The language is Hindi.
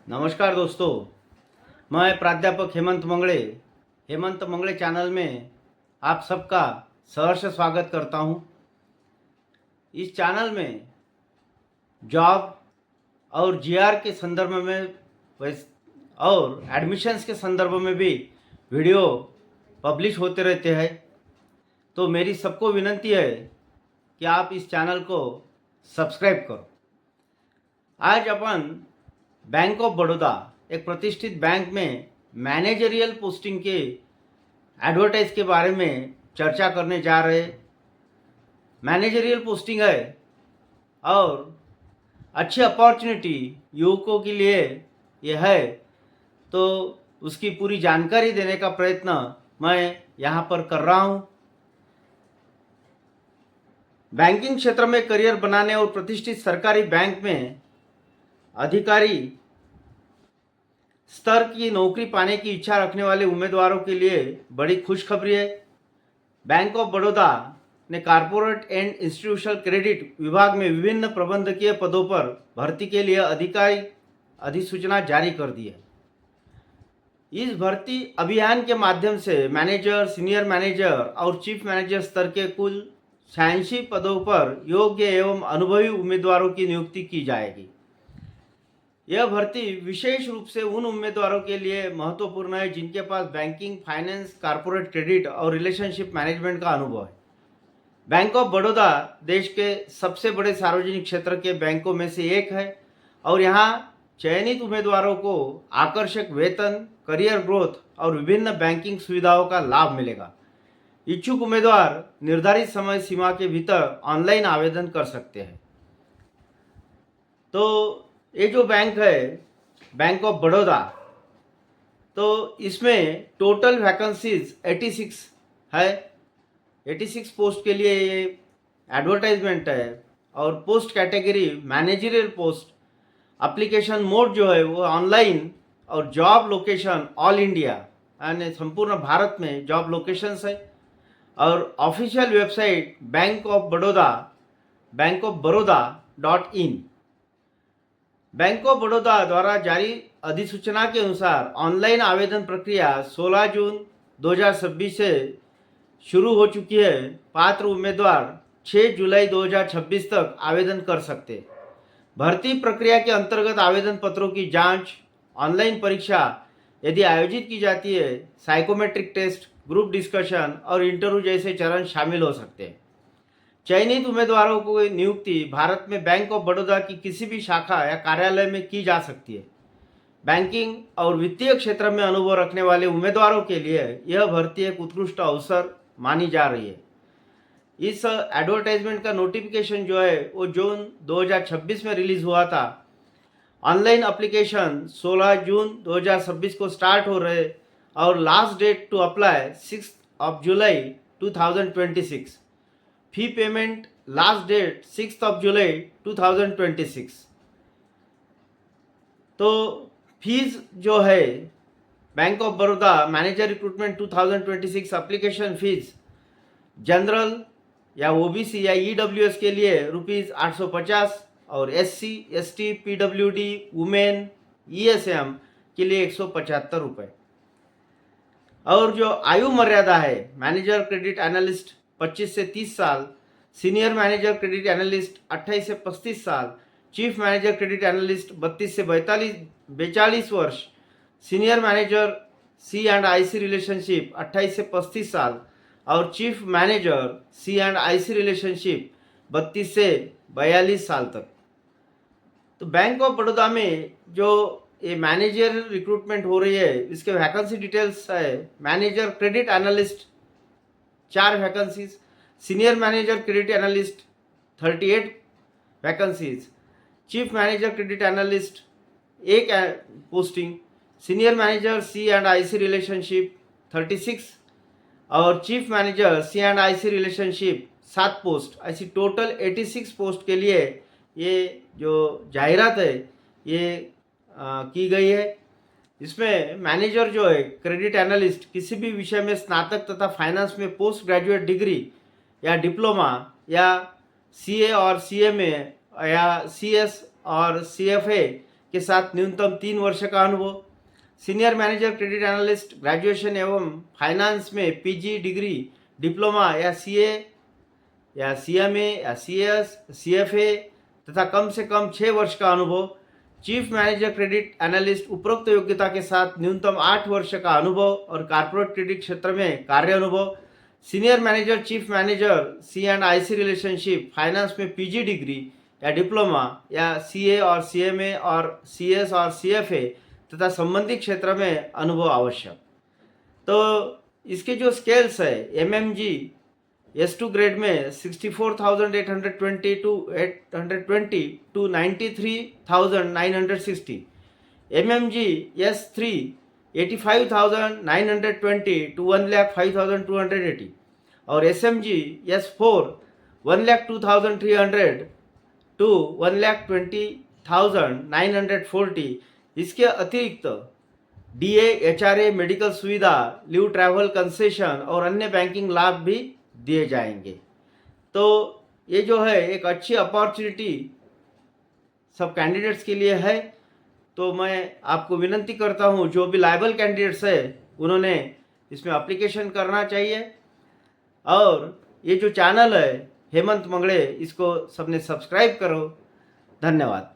नमस्कार दोस्तों, मैं प्राध्यापक हेमंत मंगले चैनल में आप सबका सहर्ष स्वागत करता हूं। इस चैनल में जॉब और जीआर के संदर्भ में और एडमिशन्स के संदर्भ में भी वीडियो पब्लिश होते रहते हैं। तो मेरी सबको विनती है कि आप इस चैनल को सब्सक्राइब करो। आज अपन बैंक ऑफ बड़ौदा एक प्रतिष्ठित बैंक में मैनेजरियल पोस्टिंग के एडवर्टाइज के बारे में चर्चा करने जा रहे। मैनेजरियल पोस्टिंग है और अच्छी अपॉर्चुनिटी युवकों के लिए यह है, तो उसकी पूरी जानकारी देने का प्रयत्न मैं यहाँ पर कर रहा हूँ। बैंकिंग क्षेत्र में करियर बनाने और प्रतिष्ठित सरकारी बैंक में अधिकारी स्तर की नौकरी पाने की इच्छा रखने वाले उम्मीदवारों के लिए बड़ी खुशखबरी है। बैंक ऑफ बड़ौदा ने कॉर्पोरेट एंड इंस्टीट्यूशनल क्रेडिट विभाग में विभिन्न प्रबंधकीय पदों पर भर्ती के लिए अधिकारी अधिसूचना जारी कर दी है। इस भर्ती अभियान के माध्यम से मैनेजर, सीनियर मैनेजर और चीफ मैनेजर स्तर के कुल 86 पदों पर योग्य एवं अनुभवी उम्मीदवारों की नियुक्ति की जाएगी। यह भर्ती विशेष रूप से उन उम्मीदवारों के लिए महत्वपूर्ण है जिनके पास बैंकिंग, फाइनेंस, कॉर्पोरेट क्रेडिट और रिलेशनशिप मैनेजमेंट का अनुभव है। बैंक ऑफ बड़ौदा देश के सबसे बड़े सार्वजनिक क्षेत्र के बैंकों में से एक है और यहाँ चयनित उम्मीदवारों को आकर्षक वेतन, करियर ग्रोथ और विभिन्न बैंकिंग सुविधाओं का लाभ मिलेगा। इच्छुक उम्मीदवार निर्धारित समय सीमा के भीतर ऑनलाइन आवेदन कर सकते हैं। तो ये जो बैंक है, बैंक ऑफ बड़ौदा, तो इसमें टोटल वैकेंसीज 86 है। 86 पोस्ट के लिए ये एडवर्टाइजमेंट है और post category managerial post. Application mode जो है वो ऑनलाइन और जॉब लोकेशन ऑल इंडिया यानी संपूर्ण भारत में जॉब लोकेशंस है। और official website bankofbaroda.in। Bank of Baroda द्वारा जारी अधिसूचना के अनुसार ऑनलाइन आवेदन प्रक्रिया 16 जून 2026 से शुरू हो चुकी है। पात्र उम्मीदवार 6 जुलाई 2026 तक आवेदन कर सकते। भर्ती प्रक्रिया के अंतर्गत आवेदन पत्रों की जांच, ऑनलाइन परीक्षा यदि आयोजित की जाती है, साइकोमेट्रिक टेस्ट, ग्रुप डिस्कशन और इंटरव्यू जैसे चरण शामिल हो सकते हैं। चयनित उम्मीदवारों को नियुक्ति भारत में बैंक ऑफ बड़ौदा की किसी भी शाखा या कार्यालय में की जा सकती है। बैंकिंग और वित्तीय क्षेत्र में अनुभव रखने वाले उम्मीदवारों के लिए यह भर्ती एक उत्कृष्ट अवसर मानी जा रही है। इस एडवर्टाइजमेंट का नोटिफिकेशन जो है वो जून 2026 में रिलीज हुआ था। ऑनलाइन एप्लीकेशन 16 जून 2026 को स्टार्ट हो रहे और लास्ट डेट टू अप्लाई 6 जुलाई 2026। फी पेमेंट लास्ट डेट 6 जुलाई 2026। तो फीस जो है bank of Baroda manager recruitment 2026 application fees general या ओबीसी या ईडब्ल्यूएस के लिए ₹850 और SC, ST, PWD, women, ESM के लिए ₹175। और जो आयु मर्यादा है, मैनेजर क्रेडिट एनालिस्ट 25 से 30 साल, सीनियर मैनेजर क्रेडिट एनालिस्ट 28 से 35 साल, चीफ मैनेजर क्रेडिट एनालिस्ट 32 से 42 वर्ष, senior manager C and IC relationship 28 से 35 साल और chief manager C and IC relationship 32 से 42 साल तक। तो बैंक ऑफ बड़ौदा में जो ये मैनेजर रिक्रूटमेंट हो रही है, इसके वैकेंसी डिटेल्स है। Manager credit analyst 4 vacancies, senior manager credit analyst 38 vacancies, chief manager credit analyst 1 posting, senior manager C and IC relationship 36 और chief manager C and IC relationship 7 post. ऐसी टोटल 86 पोस्ट के लिए ये जो जाहिरात है ये की गई है। इसमें मैनेजर जो है क्रेडिट एनालिस्ट किसी भी विषय में स्नातक तथा फाइनेंस में पोस्ट ग्रेजुएट डिग्री या डिप्लोमा या सीए और सीएमए या सीएस और सीएफए के साथ न्यूनतम 3 वर्ष का अनुभव। Senior manager credit analyst graduation एवं फाइनेंस में पीजी डिग्री, डिप्लोमा या सीए या सीएमए या सीएस, सीएफए तथा कम से कम 6 वर्ष का अनुभव। चीफ मैनेजर क्रेडिट एनालिस्ट उपरोक्त योग्यता के साथ न्यूनतम 8 वर्ष का अनुभव और कॉर्पोरेट क्रेडिट क्षेत्र में कार्य अनुभव। Senior manager, chief manager, C and IC relationship, finance में पीजी डिग्री या डिप्लोमा या सीए और सीएमए और सीएस और सीएफए तथा संबंधित क्षेत्र में अनुभव आवश्यक। तो इसके जो स्केल्स है, एमएमजी S2 ग्रेड में 64,820 टू 93,960, MMG S3 85,920 टू 1,05,280 और SMG S4 1,02,300 टू 1,20,940। इसके अतिरिक्त DA, HRA, मेडिकल सुविधा, लीव ट्रैवल कंसेशन और अन्य बैंकिंग लाभ भी दिए जाएंगे। तो ये जो है एक अच्छी अपॉर्चुनिटी सब कैंडिडेट्स के लिए है। तो मैं आपको विनंती करता हूँ, जो भी लायबल कैंडिडेट्स है उन्होंने इसमें एप्लीकेशन करना चाहिए। और ये जो चैनल है हेमंत मंगड़े, इसको सबने सब्सक्राइब करो। धन्यवाद।